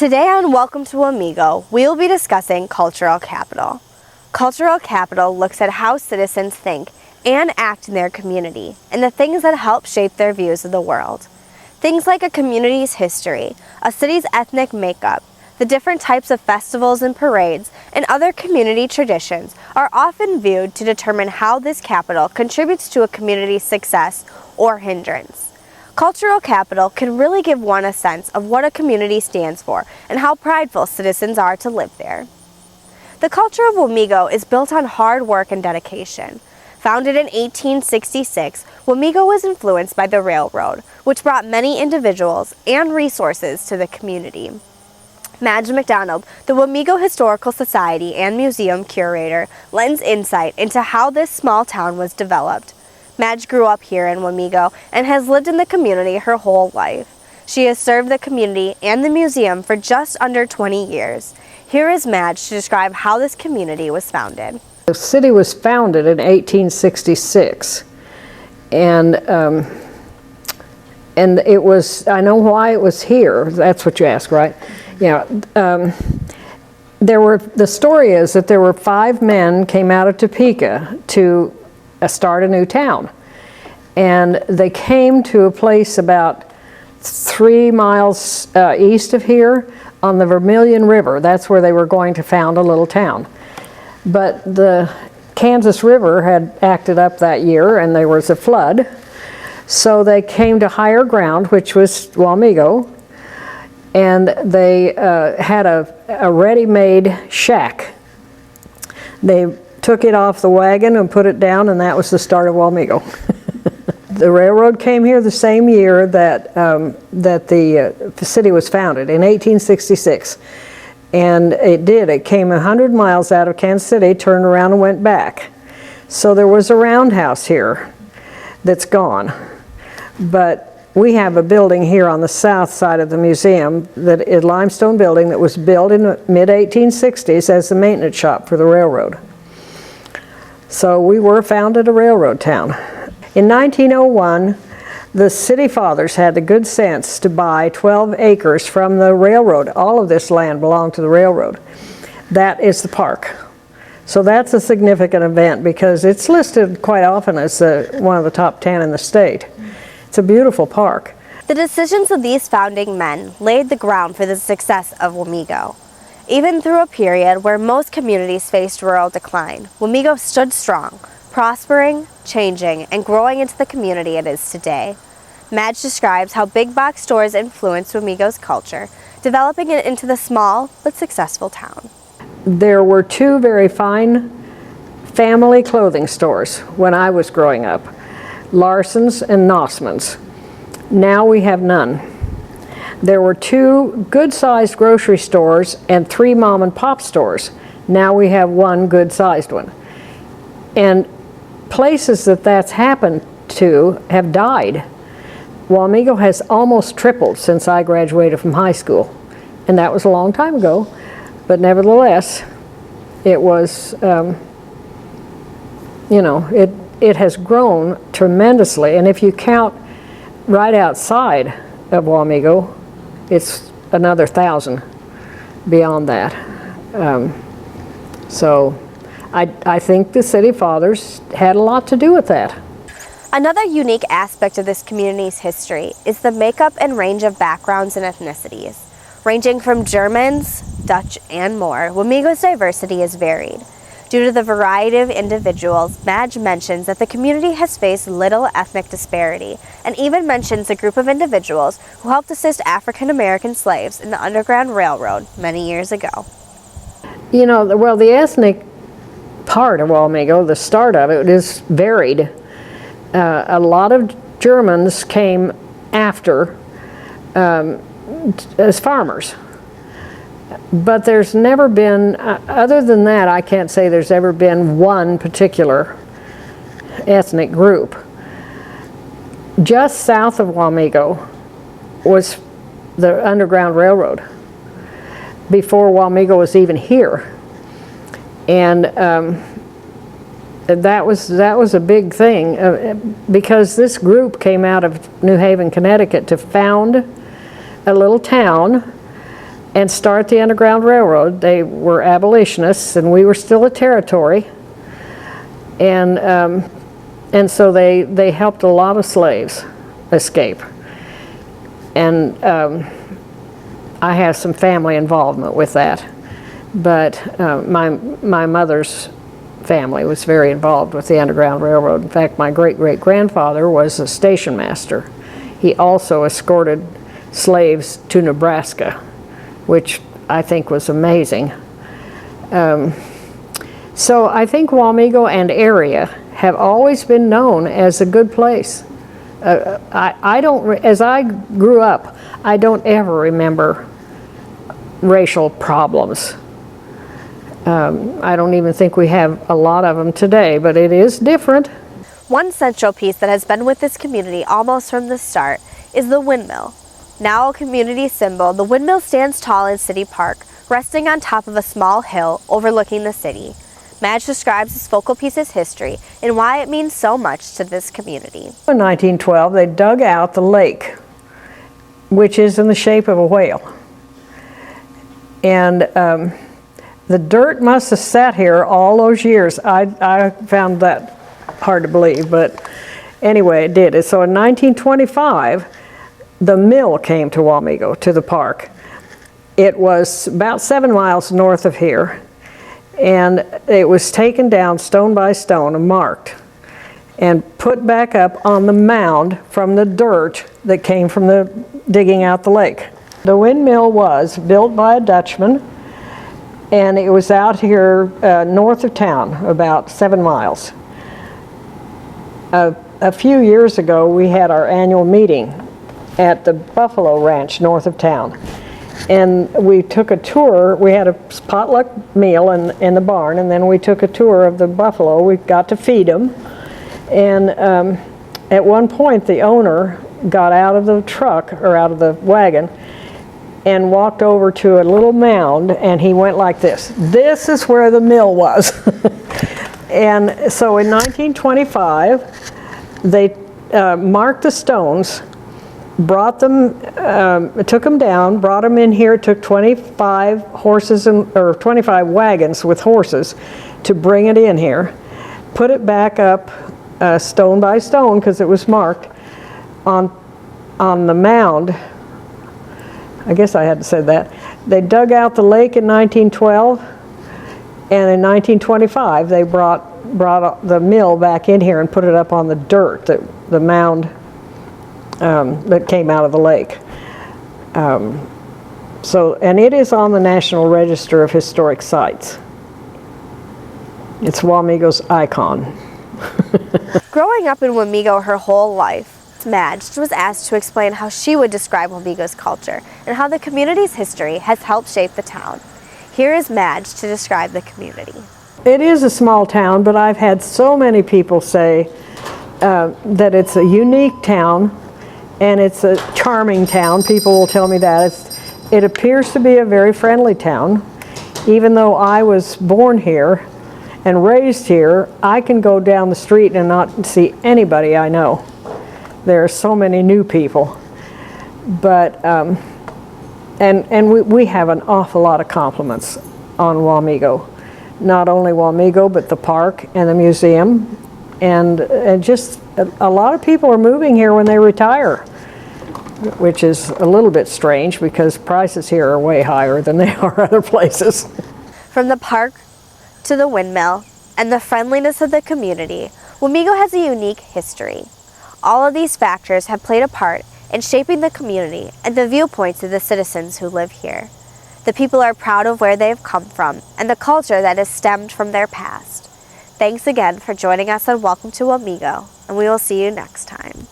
Today on Welcome to Wamego, we will be discussing cultural capital. Cultural capital looks at how citizens think and act in their community and the things that help shape their views of the world. Things like a community's history, a city's ethnic makeup, the different types of festivals and parades, and other community traditions are often viewed to determine how this capital contributes to a community's success or hindrance. Cultural capital can really give one a sense of what a community stands for and how prideful citizens are to live there. The culture of Wamego is built on hard work and dedication. Founded in 1866, Wamego was influenced by the railroad, which brought many individuals and resources to the community. Madge the Wamego Historical Society and Museum curator, lends insight into how this small town was developed. Madge grew up here in Wamego and has lived in the community her whole life. She has served the community and the museum for just under 20 years. Here is Madge to describe how this community was founded. The city was founded in 1866, and it was, I know why it was here, that's what you ask, right? Yeah. The story is that there were 5 men came out of Topeka to start a new town, and they came to a place about 3 miles east of here on the Vermilion River. That's where they were going to found a little town. But the Kansas River had acted up that year and there was a flood, so they came to higher ground, which was Wamego, and they had a ready-made shack. They took it off the wagon and put it down, and that was the start of Wamego. The railroad came here the same year that the city was founded, in 1866. And it came 100 miles out of Kansas City, turned around and went back. So there was a roundhouse here that's gone. But we have a building here on the south side of the museum, that is a limestone building that was built in the mid-1860s as the maintenance shop for the railroad. So we were founded a railroad town. In 1901, the city fathers had the good sense to buy 12 acres from the railroad. All of this land belonged to the railroad. That is the park. So that's a significant event because it's listed quite often as one of the top 10 in the state. It's a beautiful park. The decisions of these founding men laid the ground for the success of Wamego. Even through a period where most communities faced rural decline, Wamego stood strong, prospering, changing, and growing into the community it is today. Madge describes how big box stores influenced Wamego's culture, developing it into the small but successful town. There were 2 very fine family clothing stores when I was growing up, Larson's and Nossman's. Now we have none. There were 2 good-sized grocery stores and 3 mom-and-pop stores. Now we have 1 good-sized one. And places that's happened to have died. Wamego has almost tripled since I graduated from high school. And that was a long time ago. But nevertheless, it was, it has grown tremendously. And if you count right outside of Wamego, it's another 1,000 beyond that. So I think the city fathers had a lot to do with that. Another unique aspect of this community's history is the makeup and range of backgrounds and ethnicities. Ranging from Germans, Dutch, and more, Wamego's diversity is varied. Due to the variety of individuals, Madge mentions that the community has faced little ethnic disparity, and even mentions a group of individuals who helped assist African American slaves in the Underground Railroad many years ago. You know, well, the ethnic part of Wamego, the start of it, is varied. A lot of Germans came after as farmers. But there's never been, other than that, I can't say there's ever been one particular ethnic group. Just south of Wamego was the Underground Railroad, before Wamego was even here. And that was a big thing, because this group came out of New Haven, Connecticut to found a little town and start the Underground Railroad. They were abolitionists, and we were still a territory. And so they helped a lot of slaves escape. And I have some family involvement with that. But my mother's family was very involved with the Underground Railroad. In fact, my great-great-grandfather was a station master. He also escorted slaves to Nebraska, which I think was amazing. So I think Wamego and area have always been known as a good place. As I grew up, I don't ever remember racial problems. I don't even think we have a lot of them today, but it is different. One central piece that has been with this community almost from the start is the Windmill. Now a community symbol, the Windmill stands tall in City Park, resting on top of a small hill overlooking the city. Madge describes this focal piece's history and why it means so much to this community. In 1912, they dug out the lake, which is in the shape of a whale. And the dirt must have sat here all those years. I found that hard to believe, but anyway, it did. So in 1925, the mill came to Wamego, to the park. It was about 7 miles north of here, and it was taken down stone by stone and marked and put back up on the mound from the dirt that came from the digging out the lake. The windmill was built by a Dutchman, and it was out here north of town, about 7 miles. A few years ago, we had our annual meeting at the Buffalo Ranch north of town. And we took a tour. We had a potluck meal in the barn, and then we took a tour of the buffalo. We got to feed them. And at one point, the owner got out of the truck, or out of the wagon, and walked over to a little mound, and he went like this. This is where the mill was. And so in 1925, they marked the stones, brought them, took them down, brought them in here. It took 25 horses or 25 wagons with horses to bring it in here, put it back up stone by stone, because it was marked on the mound. I guess I had to say that. They dug out the lake in 1912, and in 1925 they brought the mill back in here and put it up on the dirt, the mound that came out of the lake. And it is on the National Register of Historic Sites. It's Wamego's icon. Growing up in Wamego her whole life, Madge was asked to explain how she would describe Wamego's culture and how the community's history has helped shape the town. Here is Madge to describe the community. It is a small town, but I've had so many people say that it's a unique town and it's a charming town. People will tell me that. It appears to be a very friendly town. Even though I was born here and raised here, I can go down the street and not see anybody I know. There are so many new people. But, and we have an awful lot of compliments on Wamego. Not only Wamego, but the park and the museum. And just a lot of people are moving here when they retire, which is a little bit strange because prices here are way higher than they are other places. From the park to the windmill and the friendliness of the community, Wamego has a unique history. All of these factors have played a part in shaping the community and the viewpoints of the citizens who live here. The people are proud of where they have come from and the culture that has stemmed from their past. Thanks again for joining us on Welcome to Wamego, and we will see you next time.